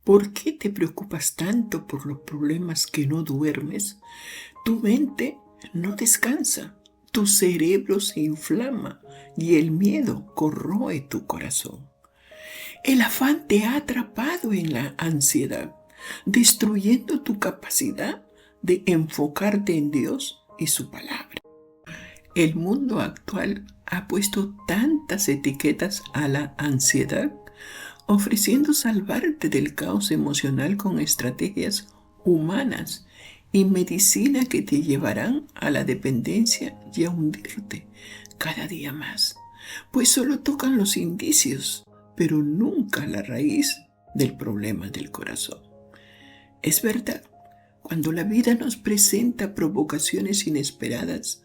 ¿Por qué te preocupas tanto por los problemas que no duermes? Tu mente no descansa, tu cerebro se inflama y el miedo corroe tu corazón. El afán te ha atrapado en la ansiedad, destruyendo tu capacidad de enfocarte en Dios y su palabra. El mundo actual ha puesto tantas etiquetas a la ansiedad, ofreciendo salvarte del caos emocional con estrategias humanas y medicina que te llevarán a la dependencia y a hundirte cada día más, pues solo tocan los indicios, pero nunca la raíz del problema del corazón. Es verdad, cuando la vida nos presenta provocaciones inesperadas,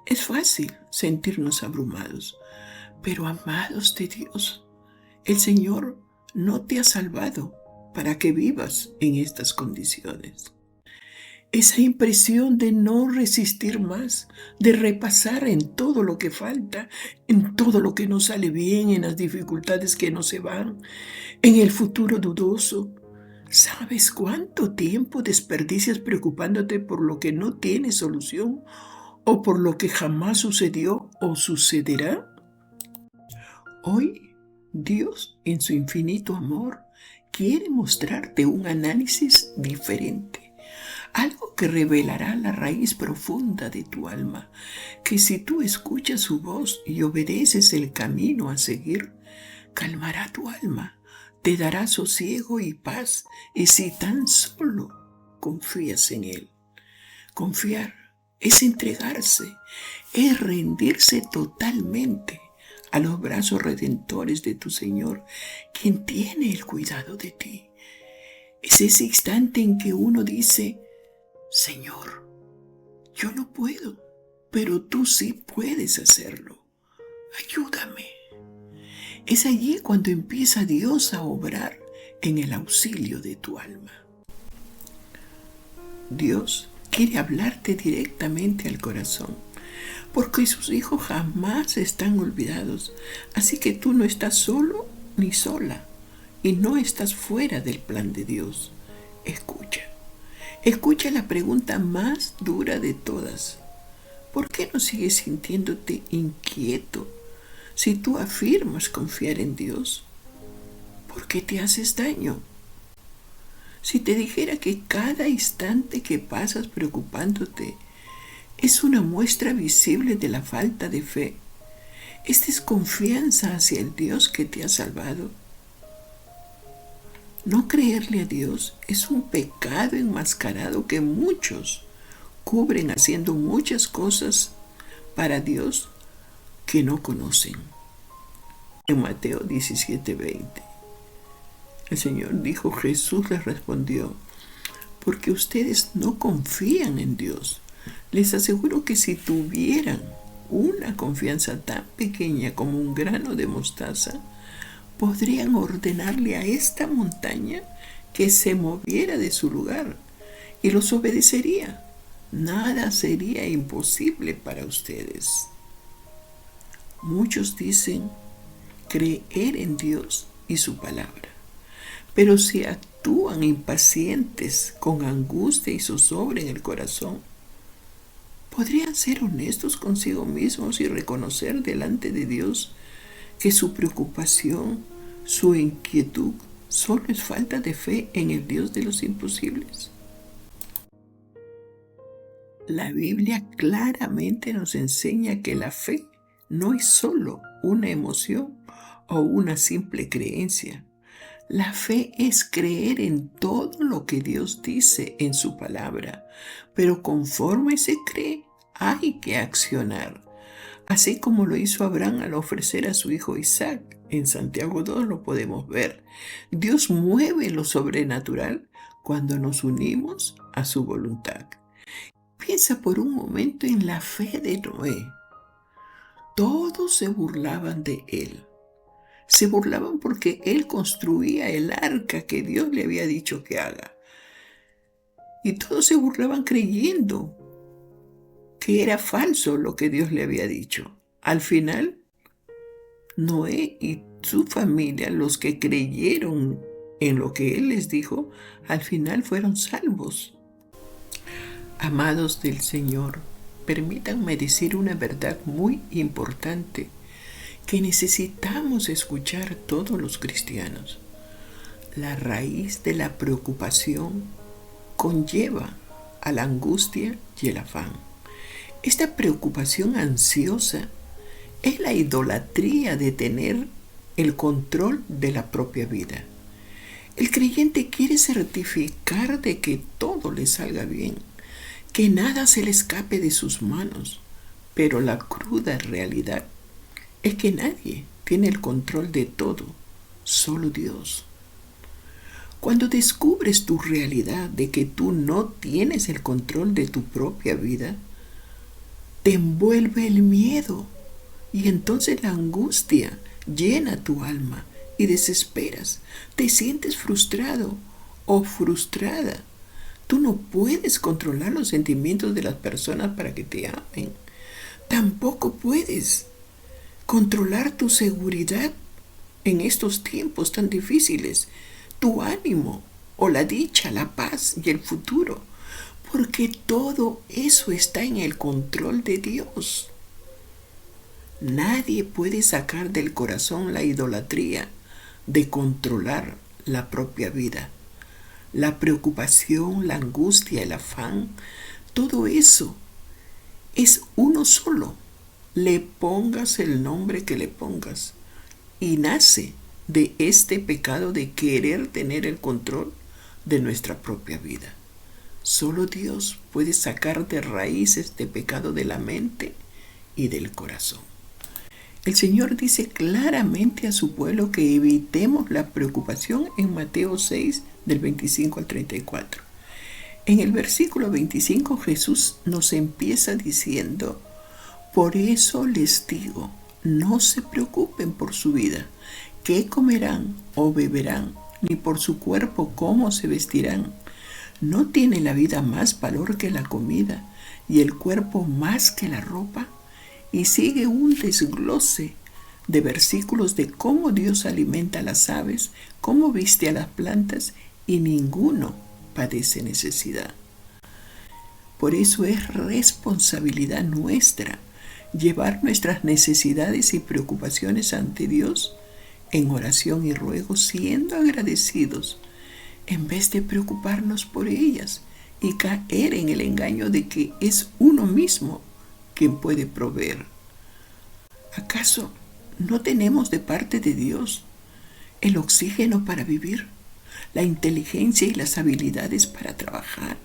es fácil sentirnos abrumados, pero amados de Dios, el Señor no te ha salvado para que vivas en estas condiciones. Esa impresión de no resistir más, de repasar en todo lo que falta, en todo lo que no sale bien, en las dificultades que no se van, en el futuro dudoso. ¿Sabes cuánto tiempo desperdicias preocupándote por lo que no tiene solución o por lo que jamás sucedió o sucederá? Hoy, Dios, en su infinito amor, quiere mostrarte un análisis diferente, algo que revelará la raíz profunda de tu alma, que si tú escuchas su voz y obedeces el camino a seguir, calmará tu alma, te dará sosiego y paz, y si tan solo confías en Él. Confiar es entregarse, es rendirse totalmente a los brazos redentores de tu Señor, quien tiene el cuidado de ti. Es ese instante en que uno dice: Señor, yo no puedo, pero tú sí puedes hacerlo. Ayúdame. Es allí cuando empieza Dios a obrar en el auxilio de tu alma. Dios quiere hablarte directamente al corazón, porque sus hijos jamás están olvidados. Así que tú no estás solo ni sola y no estás fuera del plan de Dios. Escucha. Escucha la pregunta más dura de todas. ¿Por qué no sigues sintiéndote inquieto si tú afirmas confiar en Dios? ¿Por qué te haces daño? Si te dijera que cada instante que pasas preocupándote es una muestra visible de la falta de fe, es desconfianza hacia el Dios que te ha salvado. No creerle a Dios es un pecado enmascarado que muchos cubren haciendo muchas cosas para Dios que no conocen. En Mateo 17:20, el Señor dijo: Jesús les respondió: porque ustedes no confían en Dios. Les aseguro que si tuvieran una confianza tan pequeña como un grano de mostaza, podrían ordenarle a esta montaña que se moviera de su lugar y los obedecería. Nada sería imposible para ustedes. Muchos dicen creer en Dios y su palabra, pero si actúan impacientes, con angustia y zozobra en el corazón, ¿podrían ser honestos consigo mismos y reconocer delante de Dios que su preocupación, su inquietud, solo es falta de fe en el Dios de los imposibles? La Biblia claramente nos enseña que la fe no es solo una emoción o una simple creencia. La fe es creer en todo lo que Dios dice en su palabra, pero conforme se cree, hay que accionar. Así como lo hizo Abraham al ofrecer a su hijo Isaac. En Santiago 2 lo podemos ver. Dios mueve lo sobrenatural cuando nos unimos a su voluntad. Piensa por un momento en la fe de Noé. Todos se burlaban de él. Se burlaban porque él construía el arca que Dios le había dicho que haga. Y todos se burlaban creyendo que era falso lo que Dios le había dicho. Al final, Noé y su familia, los que creyeron en lo que Él les dijo, al final fueron salvos. Amados del Señor, permítanme decir una verdad muy importante que necesitamos escuchar todos los cristianos. La raíz de la preocupación conlleva a la angustia y el afán. Esta preocupación ansiosa es la idolatría de tener el control de la propia vida. El creyente quiere certificar de que todo le salga bien, que nada se le escape de sus manos, pero la cruda realidad es que nadie tiene el control de todo, solo Dios. Cuando descubres tu realidad de que tú no tienes el control de tu propia vida, te envuelve el miedo y entonces la angustia llena tu alma y desesperas. Te sientes frustrado o frustrada. Tú no puedes controlar los sentimientos de las personas para que te amen. Tampoco puedes controlar tu seguridad en estos tiempos tan difíciles, tu ánimo o la dicha, la paz y el futuro, porque todo eso está en el control de Dios. Nadie puede sacar del corazón la idolatría de controlar la propia vida. La preocupación, la angustia, el afán, todo eso es uno solo. Le pongas el nombre que le pongas. Y nace de este pecado de querer tener el control de nuestra propia vida. Solo Dios puede sacar de raíz este pecado de la mente y del corazón. El Señor dice claramente a su pueblo que evitemos la preocupación en Mateo 6, del 25 al 34. En el versículo 25 Jesús nos empieza diciendo: por eso les digo, no se preocupen por su vida, qué comerán o beberán, ni por su cuerpo cómo se vestirán. ¿No tiene la vida más valor que la comida y el cuerpo más que la ropa? Y sigue un desglose de versículos de cómo Dios alimenta a las aves, cómo viste a las plantas, y ninguno padece necesidad. Por eso es responsabilidad nuestra llevar nuestras necesidades y preocupaciones ante Dios en oración y ruego, siendo agradecidos, en vez de preocuparnos por ellas y caer en el engaño de que es uno mismo quien puede proveer. ¿Acaso no tenemos de parte de Dios el oxígeno para vivir, la inteligencia y las habilidades para trabajar,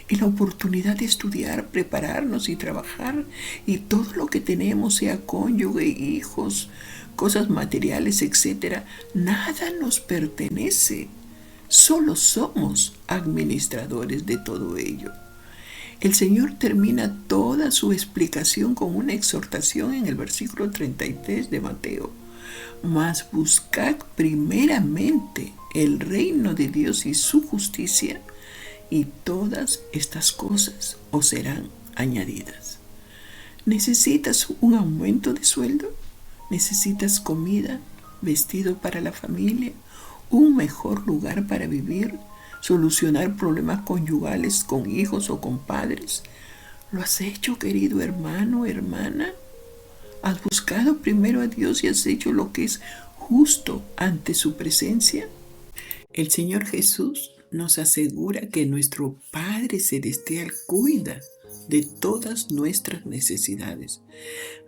y la oportunidad de estudiar, prepararnos y trabajar, y todo lo que tenemos, sea cónyuge, hijos, cosas materiales, etcétera? Nada nos pertenece, solo somos administradores de todo ello. El Señor termina toda su explicación con una exhortación en el versículo 33 de Mateo: mas buscad primeramente el reino de Dios y su justicia, y todas estas cosas os serán añadidas. ¿Necesitas un aumento de sueldo? ¿Necesitas comida, vestido para la familia, un mejor lugar para vivir, solucionar problemas conyugales con hijos o con padres? ¿Lo has hecho, querido hermano, hermana? ¿Has buscado primero a Dios y has hecho lo que es justo ante su presencia? El Señor Jesús nos asegura que nuestro Padre Celestial cuida de todas nuestras necesidades.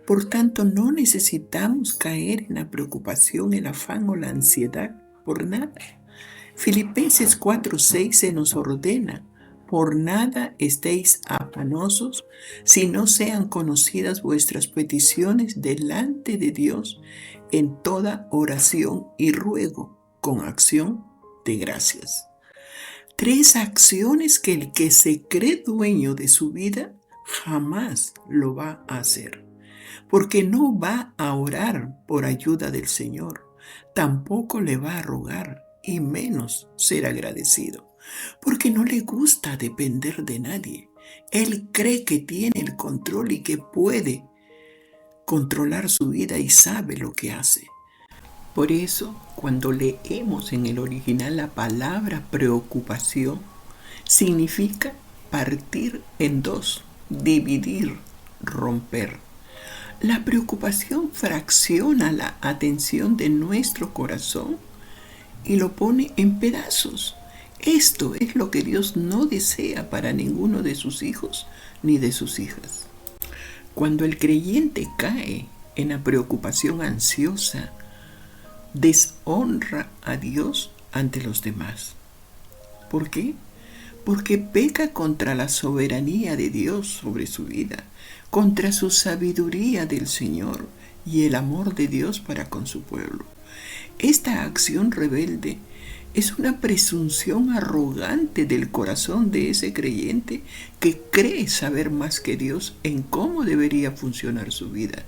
Por tanto, no necesitamos caer en la preocupación, el afán o la ansiedad por nada. Filipenses 4:6 se nos ordena: por nada estéis afanosos, si no sean conocidas vuestras peticiones delante de Dios en toda oración y ruego, con acción de gracias. 3 acciones que el que se cree dueño de su vida jamás lo va a hacer, porque no va a orar por ayuda del Señor, tampoco le va a rogar y menos ser agradecido, porque no le gusta depender de nadie. Él cree que tiene el control y que puede controlar su vida y sabe lo que hace. Por eso, cuando leemos en el original la palabra preocupación, significa partir en dos, dividir, romper. La preocupación fracciona la atención de nuestro corazón y lo pone en pedazos. Esto es lo que Dios no desea para ninguno de sus hijos ni de sus hijas. Cuando el creyente cae en la preocupación ansiosa, deshonra a Dios ante los demás. ¿Por qué? Porque peca contra la soberanía de Dios sobre su vida, contra su sabiduría del Señor y el amor de Dios para con su pueblo. Esta acción rebelde es una presunción arrogante del corazón de ese creyente que cree saber más que Dios en cómo debería funcionar su vida.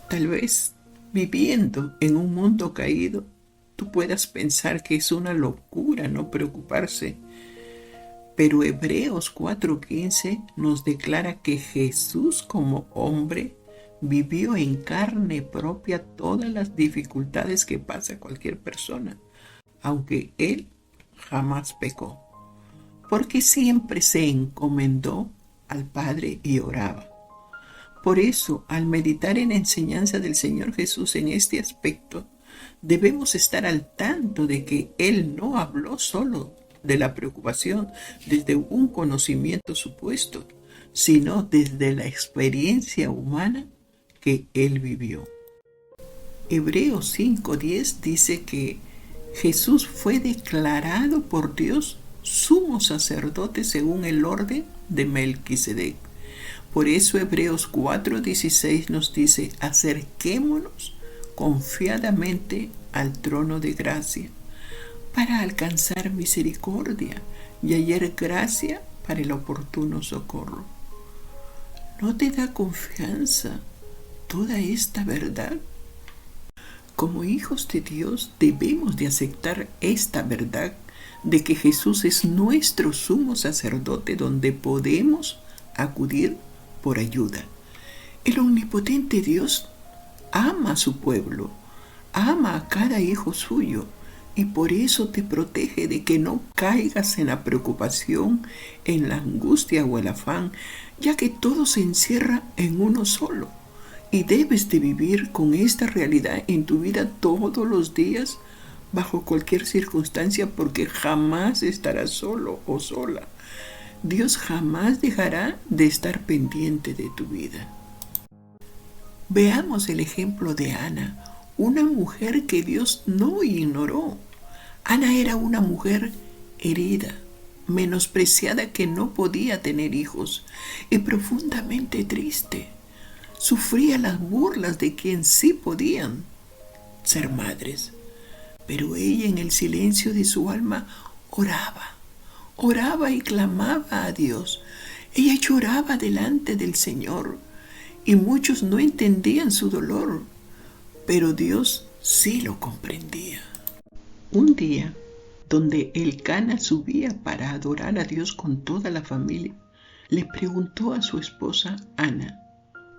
Tal vez, viviendo en un mundo caído, tú puedas pensar que es una locura no preocuparse. Pero Hebreos 4:15 nos declara que Jesús como hombre vivió en carne propia todas las dificultades que pasa cualquier persona, aunque Él jamás pecó, porque siempre se encomendó al Padre y oraba. Por eso, al meditar en la enseñanza del Señor Jesús en este aspecto, debemos estar al tanto de que Él no habló solo de la preocupación desde un conocimiento supuesto, sino desde la experiencia humana que Él vivió. Hebreos 5:10 dice que Jesús fue declarado por Dios sumo sacerdote según el orden de Melquisedec. Por eso Hebreos 4:16 nos dice: acerquémonos confiadamente al trono de gracia para alcanzar misericordia y hallar gracia para el oportuno socorro. ¿No te da confianza toda esta verdad? Como hijos de Dios debemos de aceptar esta verdad de que Jesús es nuestro sumo sacerdote donde podemos acudir por ayuda. El omnipotente Dios ama a su pueblo, ama a cada hijo suyo y por eso te protege de que no caigas en la preocupación, en la angustia o el afán, ya que todo se encierra en uno solo. Y debes de vivir con esta realidad en tu vida todos los días, bajo cualquier circunstancia, porque jamás estarás solo o sola. Dios jamás dejará de estar pendiente de tu vida. Veamos el ejemplo de Ana, una mujer que Dios no ignoró. Ana era una mujer herida, menospreciada, que no podía tener hijos y profundamente triste. Sufría las burlas de quien sí podían ser madres. Pero ella, en el silencio de su alma, oraba y clamaba a Dios. Ella lloraba delante del Señor y muchos no entendían su dolor, pero Dios sí lo comprendía. Un día, donde Elcana subía para adorar a Dios con toda la familia, le preguntó a su esposa Ana: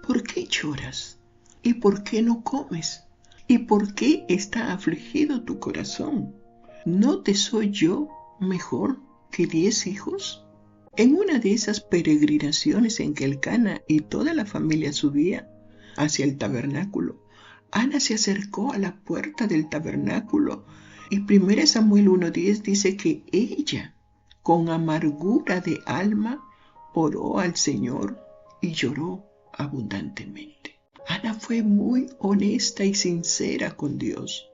¿por qué lloras? ¿Y por qué no comes? ¿Y por qué está afligido tu corazón? ¿No te soy yo mejor que 10 hijos? En una de esas peregrinaciones en que Elcana y toda la familia subía hacia el tabernáculo, Ana se acercó a la puerta del tabernáculo y 1 Samuel 1:10 dice que ella, con amargura de alma, oró al Señor y lloró abundantemente. Ana fue muy honesta y sincera con Dios.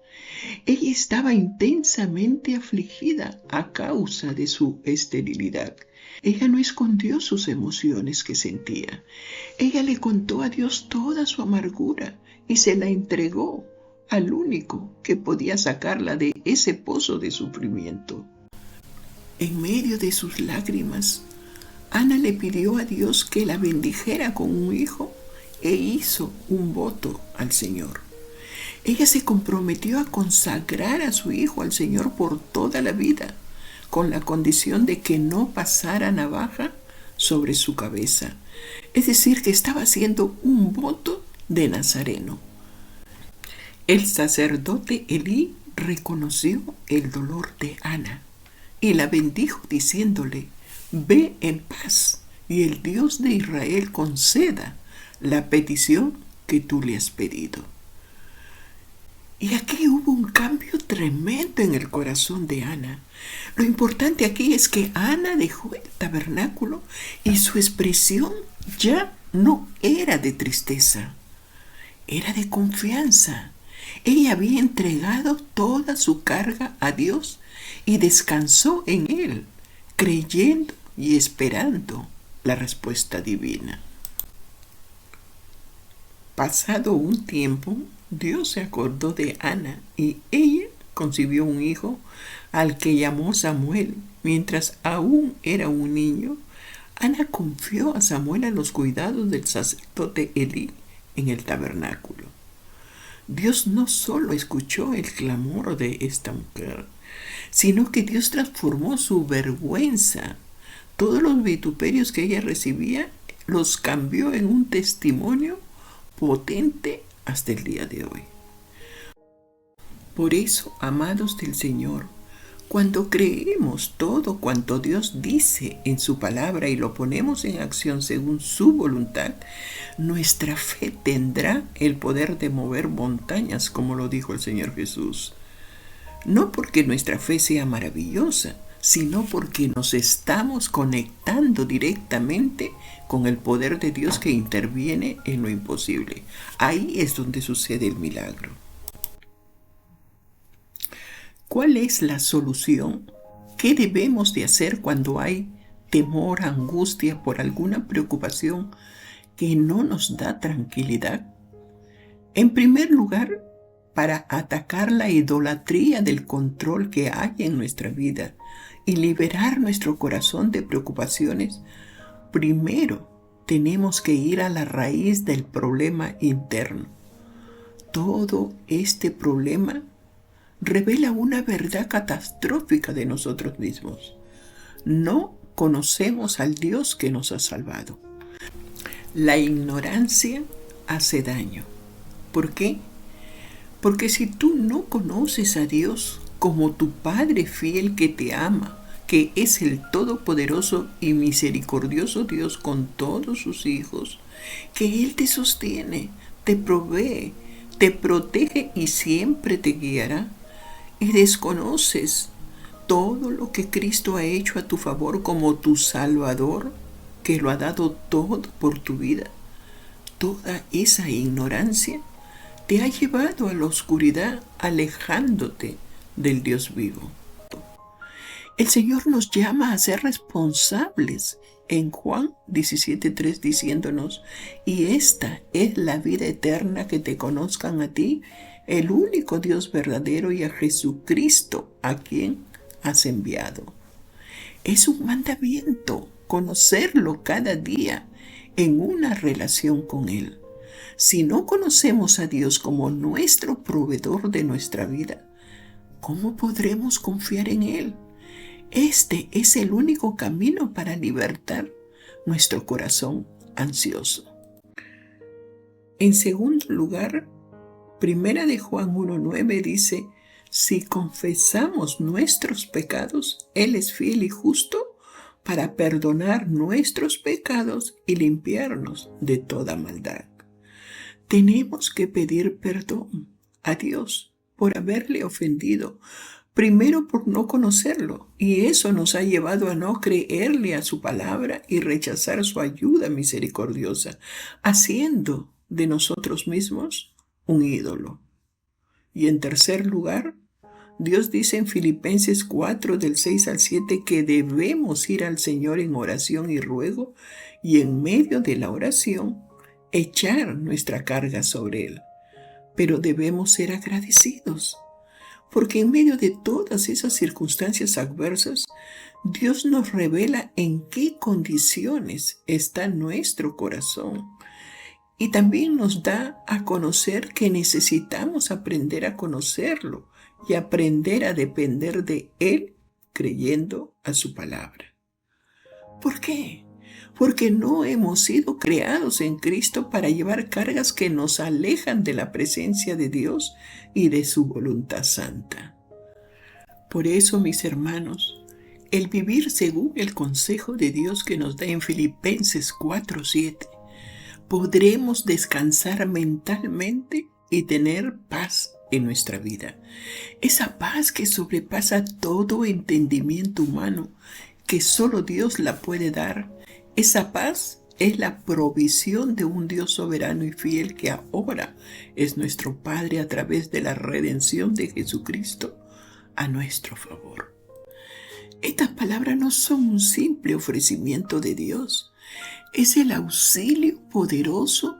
Ella estaba intensamente afligida a causa de su esterilidad. Ella no escondió sus emociones que sentía. Ella le contó a Dios toda su amargura y se la entregó al único que podía sacarla de ese pozo de sufrimiento. En medio de sus lágrimas, Ana le pidió a Dios que la bendijera con un hijo e hizo un voto al Señor. Ella se comprometió a consagrar a su hijo al Señor por toda la vida, con la condición de que no pasara navaja sobre su cabeza. Es decir, que estaba haciendo un voto de nazareno. El sacerdote Elí reconoció el dolor de Ana y la bendijo diciéndole: ve en paz, y el Dios de Israel conceda la petición que tú le has pedido. Y aquí hubo un cambio tremendo en el corazón de Ana. Lo importante aquí es que Ana dejó el tabernáculo y su expresión ya no era de tristeza, era de confianza. Ella había entregado toda su carga a Dios y descansó en Él, creyendo y esperando la respuesta divina. Pasado un tiempo, Dios se acordó de Ana y ella concibió un hijo al que llamó Samuel. Mientras aún era un niño, Ana confió a Samuel a los cuidados del sacerdote Elí en el tabernáculo. Dios no solo escuchó el clamor de esta mujer, sino que Dios transformó su vergüenza. Todos los vituperios que ella recibía los cambió en un testimonio potente hasta el día de hoy. Por eso, amados del Señor, cuando creemos todo cuanto Dios dice en su palabra y lo ponemos en acción según su voluntad, nuestra fe tendrá el poder de mover montañas, como lo dijo el Señor Jesús. No porque nuestra fe sea maravillosa, sino porque nos estamos conectando directamente con el poder de Dios que interviene en lo imposible. Ahí es donde sucede el milagro. ¿Cuál es la solución? ¿Qué debemos de hacer cuando hay temor, angustia por alguna preocupación que no nos da tranquilidad? En primer lugar, para atacar la idolatría del control que hay en nuestra vida y liberar nuestro corazón de preocupaciones, primero tenemos que ir a la raíz del problema interno. Todo este problema revela una verdad catastrófica de nosotros mismos. No conocemos al Dios que nos ha salvado. La ignorancia hace daño. ¿Por qué? Porque si tú no conoces a Dios como tu Padre fiel que te ama, que es el todopoderoso y misericordioso Dios con todos sus hijos, que Él te sostiene, te provee, te protege y siempre te guiará, y desconoces todo lo que Cristo ha hecho a tu favor como tu Salvador, que lo ha dado todo por tu vida, toda esa ignorancia te ha llevado a la oscuridad, alejándote del Dios vivo. El Señor nos llama a ser responsables en Juan 17:3 diciéndonos: y esta es la vida eterna, que te conozcan a ti, el único Dios verdadero, y a Jesucristo, a quien has enviado. Es un mandamiento conocerlo cada día en una relación con Él. Si no conocemos a Dios como nuestro proveedor de nuestra vida, ¿cómo podremos confiar en Él? Este es el único camino para libertar nuestro corazón ansioso. En segundo lugar, Primera de Juan 1:9 dice: si confesamos nuestros pecados, Él es fiel y justo para perdonar nuestros pecados y limpiarnos de toda maldad. Tenemos que pedir perdón a Dios por haberle ofendido, primero por no conocerlo, y eso nos ha llevado a no creerle a su palabra y rechazar su ayuda misericordiosa, haciendo de nosotros mismos un ídolo. Y en tercer lugar, Dios dice en Filipenses 4, del 6 al 7, que debemos ir al Señor en oración y ruego, y en medio de la oración, echar nuestra carga sobre Él. Pero debemos ser agradecidos, porque en medio de todas esas circunstancias adversas, Dios nos revela en qué condiciones está nuestro corazón. Y también nos da a conocer que necesitamos aprender a conocerlo y aprender a depender de Él creyendo a su palabra. ¿Por qué? porque no hemos sido creados en Cristo para llevar cargas que nos alejan de la presencia de Dios y de su voluntad santa. Por eso, mis hermanos, el vivir según el consejo de Dios que nos da en Filipenses 4:7, podremos descansar mentalmente y tener paz en nuestra vida. Esa paz que sobrepasa todo entendimiento humano, que solo Dios la puede dar. Esa paz es la provisión de un Dios soberano y fiel que ahora es nuestro Padre a través de la redención de Jesucristo a nuestro favor. Estas palabras no son un simple ofrecimiento de Dios, es el auxilio poderoso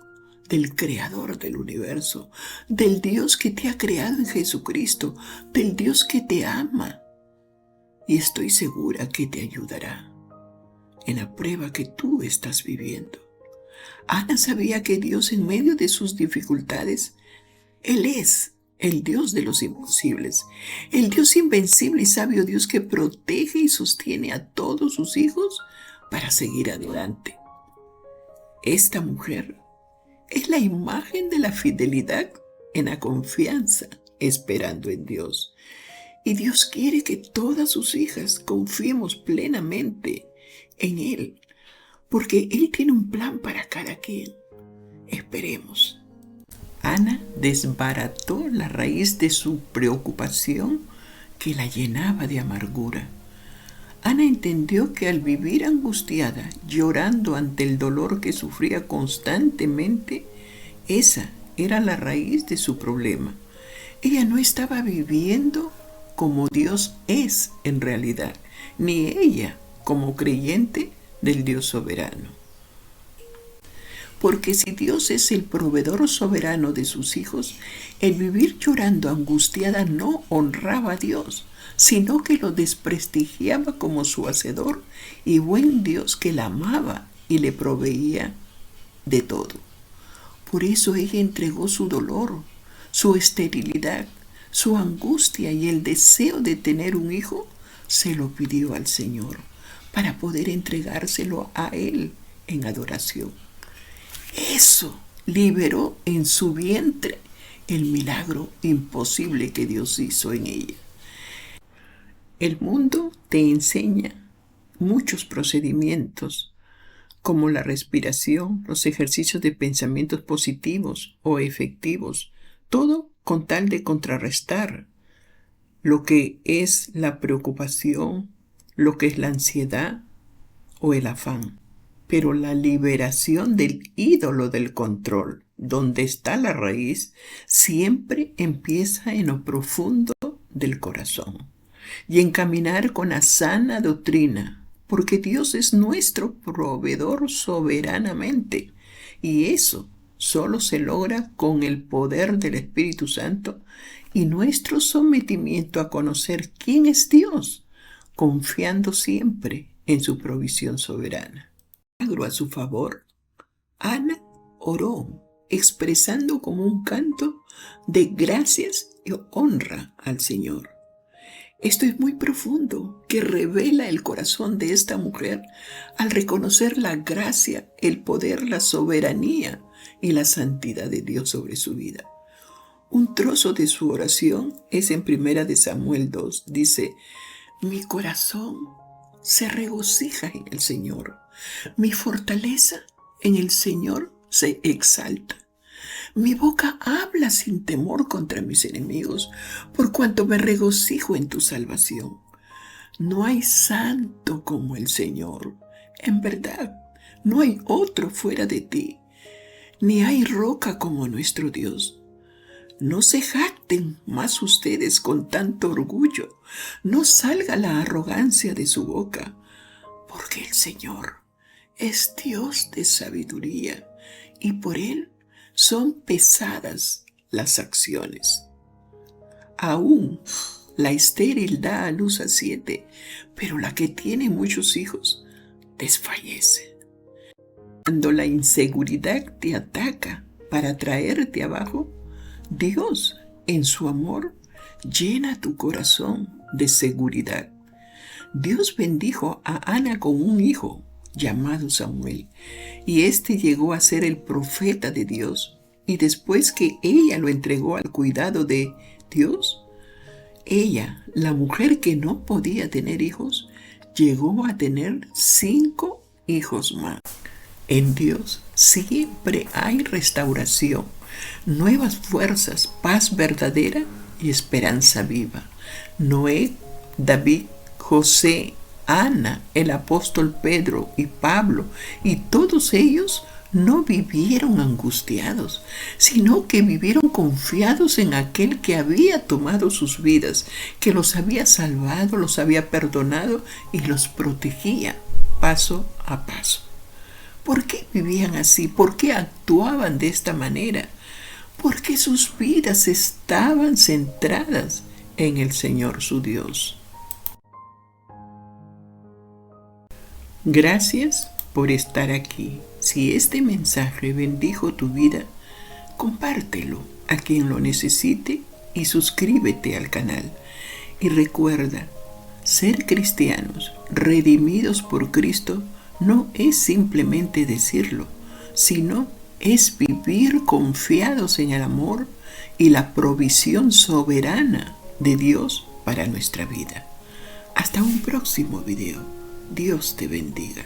del Creador del universo, del Dios que te ha creado en Jesucristo, del Dios que te ama. Y estoy segura que te ayudará en la prueba que tú estás viviendo. Ana sabía que Dios, en medio de sus dificultades, Él es el Dios de los imposibles, el Dios invencible y sabio Dios que protege y sostiene a todos sus hijos para seguir adelante. Esta mujer es la imagen de la fidelidad en la confianza, esperando en Dios. Y Dios quiere que todas sus hijas confiemos plenamente en Él, porque Él tiene un plan para cada quien. Esperemos. Ana desbarató la raíz de su preocupación que la llenaba de amargura. Ana entendió que al vivir angustiada, llorando ante el dolor que sufría constantemente, esa era la raíz de su problema. Ella no estaba viviendo como Dios es en realidad, ni ella como creyente del Dios soberano. Porque si Dios es el proveedor soberano de sus hijos, el vivir llorando angustiada no honraba a Dios, sino que lo desprestigiaba como su hacedor y buen Dios que la amaba y le proveía de todo. Por eso ella entregó su dolor, su esterilidad, su angustia y el deseo de tener un hijo, se lo pidió al Señor para poder entregárselo a Él en adoración. Eso liberó en su vientre el milagro imposible que Dios hizo en ella. El mundo te enseña muchos procedimientos, como la respiración, los ejercicios de pensamientos positivos o efectivos, todo con tal de contrarrestar lo que es la preocupación, lo que es la ansiedad o el afán. Pero la liberación del ídolo del control, donde está la raíz, siempre empieza en lo profundo del corazón y en caminar con la sana doctrina, porque Dios es nuestro proveedor soberanamente, y eso solo se logra con el poder del Espíritu Santo y nuestro sometimiento a conocer quién es Dios, confiando siempre en su provisión soberana. A su favor, Ana oró, expresando como un canto de gracias y honra al Señor. Esto es muy profundo, que revela el corazón de esta mujer al reconocer la gracia, el poder, la soberanía y la santidad de Dios sobre su vida. Un trozo de su oración es en 1 Samuel 2. Dice: mi corazón se regocija en el Señor, mi fortaleza en el Señor se exalta. Mi boca habla sin temor contra mis enemigos, por cuanto me regocijo en tu salvación. No hay santo como el Señor. En verdad, no hay otro fuera de ti, ni hay roca como nuestro Dios. No se jacten más ustedes con tanto orgullo, no salga la arrogancia de su boca, porque el Señor es Dios de sabiduría, y por Él son pesadas las acciones. Aún la estéril da a luz a 7, pero la que tiene muchos hijos desfallece. Cuando la inseguridad te ataca para traerte abajo, Dios, en su amor, llena tu corazón de seguridad. Dios bendijo a Ana con un hijo llamado Samuel, y éste llegó a ser el profeta de Dios. Y después que ella lo entregó al cuidado de Dios, ella, la mujer que no podía tener hijos, llegó a tener 5 hijos más. En Dios siempre hay restauración, nuevas fuerzas, paz verdadera y esperanza viva. Noé, David, José, Ana, el apóstol Pedro y Pablo, y todos ellos no vivieron angustiados, sino que vivieron confiados en aquel que había tomado sus vidas, que los había salvado, los había perdonado y los protegía paso a paso. ¿Por qué vivían así? ¿Por qué actuaban de esta manera? Porque sus vidas estaban centradas en el Señor su Dios. Gracias por estar aquí. Si este mensaje bendijo tu vida, compártelo a quien lo necesite y suscríbete al canal. Y recuerda, ser cristianos, redimidos por Cristo, no es simplemente decirlo, sino es vivir confiados en el amor y la provisión soberana de Dios para nuestra vida. Hasta un próximo video. Dios te bendiga.